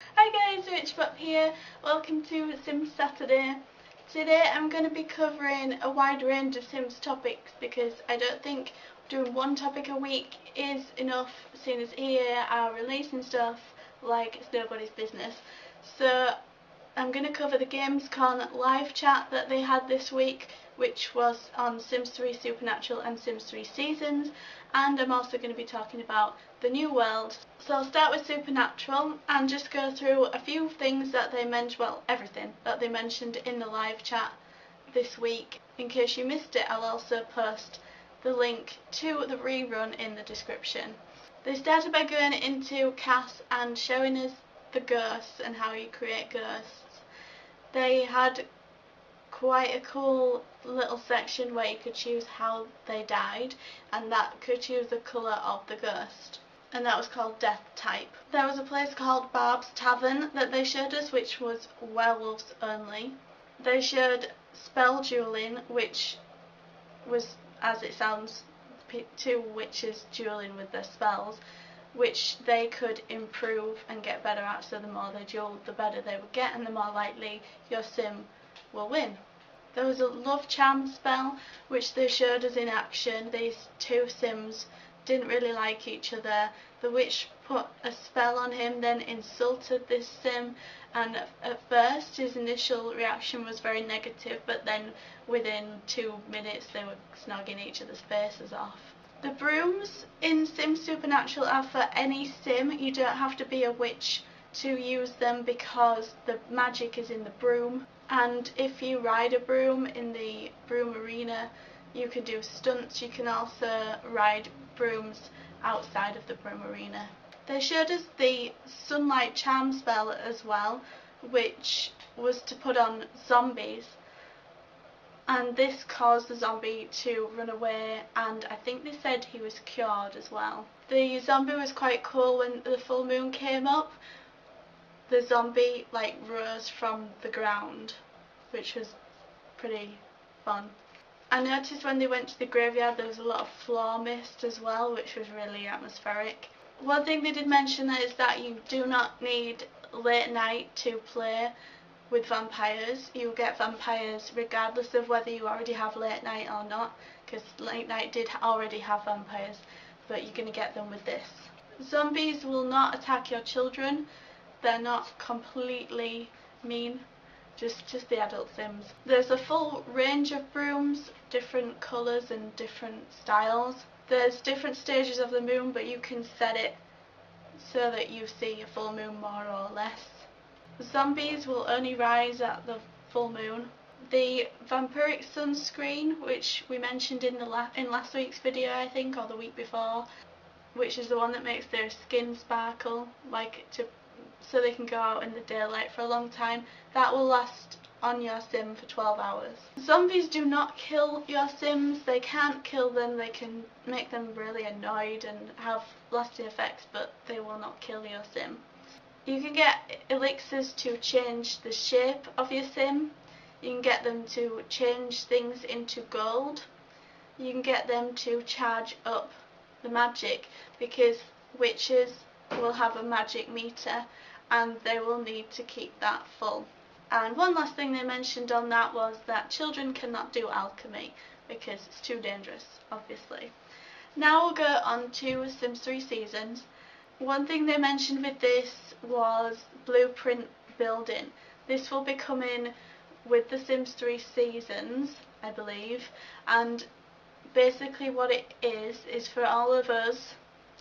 Hi guys, Rachybop here. Welcome to Sims Saturday. Today I'm going to be covering a wide range of Sims topics because I don't think doing one topic a week is enough, seeing as EA are releasing stuff like it's nobody's business. So I'm going to cover the Gamescon live chat that they had this week, which was on Sims 3 Supernatural and Sims 3 Seasons, and I'm also going to be talking about the new world. So I'll start with Supernatural and just go through a few things that they mentioned, well, everything that they mentioned in the live chat this week. In case you missed it, I'll also post the link to the rerun in the description. They started by going into Cass and showing us the ghosts and how you create ghosts. They had quite a cool little section where you could choose how they died, and that could choose the colour of the ghost, and that was called Death Type. There was a place called Barb's Tavern that they showed us, which was werewolves only. They showed spell dueling, which was, as it sounds, two witches dueling with their spells, which they could improve and get better at, so the more they duelled, the better they would get, and the more likely your sim will win. There was a love charm spell, which they showed us in action. These two sims didn't really like each other. The witch put a spell on him, then insulted this sim, and at first his initial reaction was very negative, but then within 2 minutes they were snogging each other's faces off. The brooms in Sims Supernatural are for any sim. You don't have to be a witch to use them because the magic is in the broom, and if you ride a broom in the broom arena you can do stunts. You can also ride brooms outside of the broom arena. They showed us the Sunlight charm spell as well, which was to put on zombies, and this caused the zombie to run away, and I think they said he was cured as well. The zombie was quite cool. When the full moon came up, the zombie rose from the ground, which was pretty fun. I noticed when they went to the graveyard there was a lot of floor mist as well, which was really atmospheric. One thing they did mention is that you do not need late night to play with vampires. You get vampires regardless of whether you already have late night or not, because late night did already have vampires, but you're going to get them with this. Zombies will not attack your children. They're not completely mean, just the adult sims. There's a full range of brooms, different colours and different styles. There's different stages of the moon, but you can set it so that you see a full moon more or less. Zombies will only rise at the full moon. The vampiric sunscreen, which we mentioned in last week's video, I think, or the week before, which is the one that makes their skin sparkle, so they can go out in the daylight for a long time, that will last on your sim for 12 hours. Zombies do not kill your sims. They can't kill them. They can make them really annoyed and have lasting effects, but they will not kill your sim. You can get elixirs to change the shape of your sim. You can get them to change things into gold. You can get them to charge up the magic, because witches will have a magic meter and they will need to keep that full. And one last thing they mentioned on that was that children cannot do alchemy because it's too dangerous, obviously. Now we'll go on to Sims 3 Seasons. One thing they mentioned with this was blueprint building. This will be coming with the Sims 3 Seasons, I believe, and basically what it is for all of us,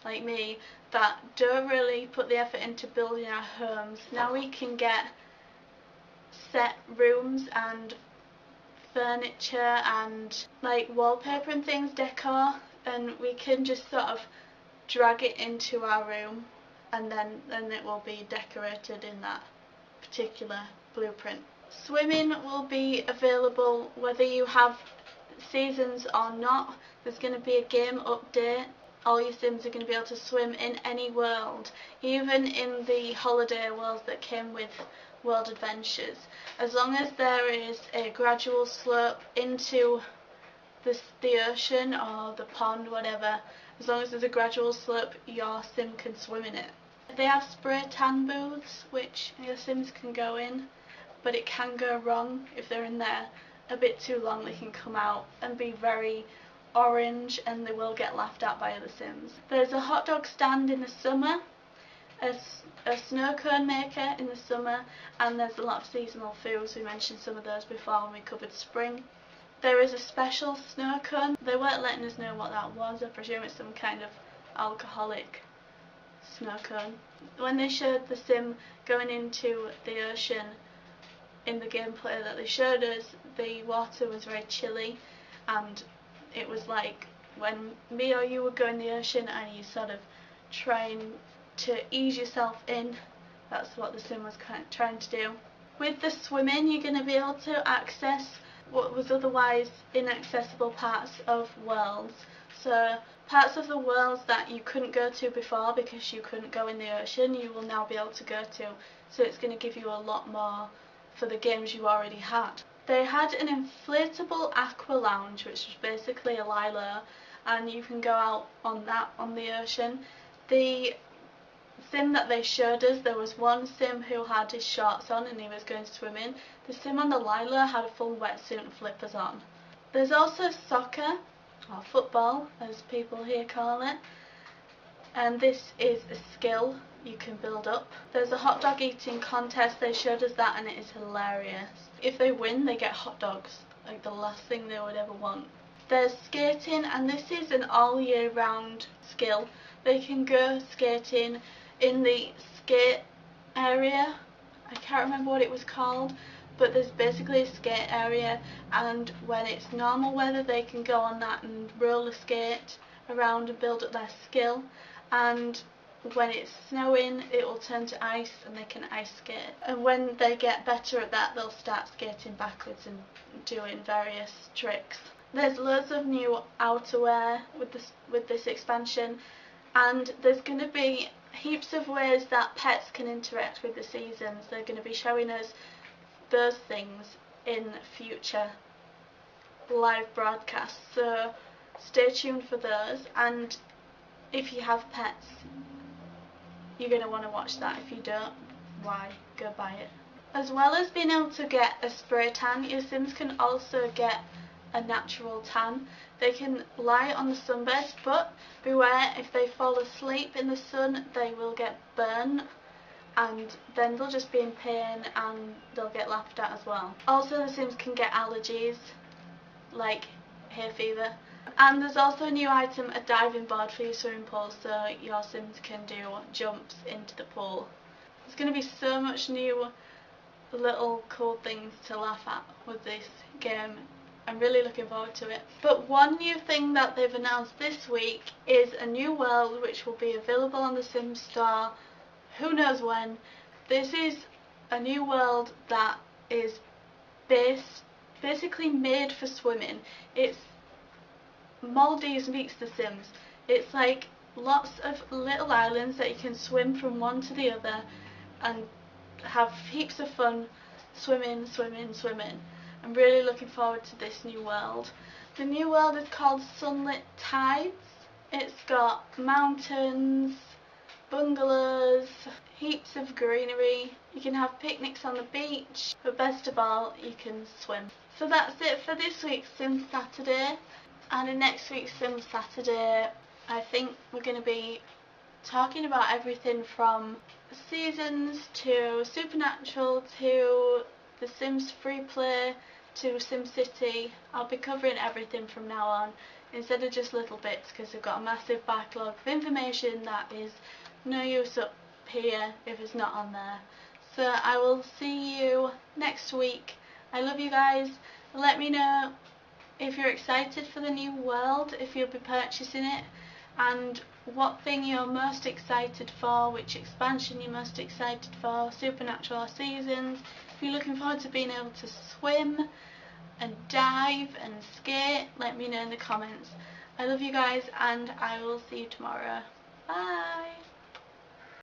like me, that don't really put the effort into building our homes. Now we can get set rooms and furniture and wallpaper and things, decor, and we can just sort of drag it into our room, and then it will be decorated in that particular blueprint. Swimming will be available whether you have seasons or not. There's going to be a game update. All your sims are going to be able to swim in any world, even in the holiday world that came with World Adventures. As long as there is a gradual slope into the ocean or the pond, whatever, as long as there's a gradual slope, your sim can swim in it. They have spray tan booths which your Sims can go in, but it can go wrong if they're in there a bit too long. They can come out and be very orange and they will get laughed at by other Sims. There's a hot dog stand in the summer, a snow cone maker in the summer, and there's a lot of seasonal foods. We mentioned some of those before when we covered spring. There is a special snow cone. They weren't letting us know what that was. I presume it's some kind of alcoholic snow cone. When they showed the Sim going into the ocean in the gameplay that they showed us, the water was very chilly, and it was like when me or you would go in the ocean and you sort of trying to ease yourself in. That's what the Sim was kind of trying to do. With the swimming, you're going to be able to access what was otherwise inaccessible parts of worlds. So parts of the worlds that you couldn't go to before because you couldn't go in the ocean, you will now be able to go to. So it's going to give you a lot more for the games you already had. They had an inflatable aqua lounge, which was basically a lilo, and you can go out on that on the ocean. The Sim that they showed us, there was one Sim who had his shorts on and he was going swimming. The Sim on the lilo had a full wetsuit and flippers on. There's also soccer, or football as people here call it, and this is a skill you can build up. There's a hot dog eating contest. They showed us that and it is hilarious. If they win, they get hot dogs, like the last thing they would ever want. There's skating, and this is an all year round skill. They can go skating in the skate area. I can't remember what it was called, but there's basically a skate area, and when it's normal weather they can go on that and roller skate around and build up their skill, and when it's snowing it will turn to ice and they can ice skate, and when they get better at that they'll start skating backwards and doing various tricks. There's loads of new outerwear with this expansion, and there's going to be heaps of ways that pets can interact with the seasons. They're going to be showing us those things in future live broadcasts, so stay tuned for those. And if you have pets, you're going to want to watch that. If you don't, why? Go buy it. As well as being able to get a spray tan, your Sims can also get a natural tan. They can lie on the sunbed, but beware, if they fall asleep in the sun they will get burnt, and then they'll just be in pain and they'll get laughed at as well. Also the Sims can get allergies like hay fever. And there's also a new item, a diving board for your swimming pool, so your Sims can do jumps into the pool. There's going to be so much new little cool things to laugh at with this game. I'm really looking forward to it. But one new thing that they've announced this week is a new world which will be available on the Sims store who knows when. This is a new world that is basically made for swimming. It's Maldives meets The Sims. It's like lots of little islands that you can swim from one to the other and have heaps of fun swimming. I'm really looking forward to this new world. The new world is called Sunlit Tides. It's got mountains, bungalows, heaps of greenery. You can have picnics on the beach, but best of all, you can swim. So that's it for this week's Sim Saturday. And in next week's Sim Saturday, I think we're going to be talking about everything from seasons to Supernatural to The Sims Free Play to SimCity. I'll be covering everything from now on instead of just little bits, because we've got a massive backlog of information that is no use up here if it's not on there. So I will see you next week. I love you guys. Let me know if you're excited for the new world, if you'll be purchasing it, and what thing you're most excited for, which expansion you're most excited for, Supernatural or Seasons. If you're looking forward to being able to swim and dive and skate, let me know in the comments. I love you guys and I will see you tomorrow. Bye!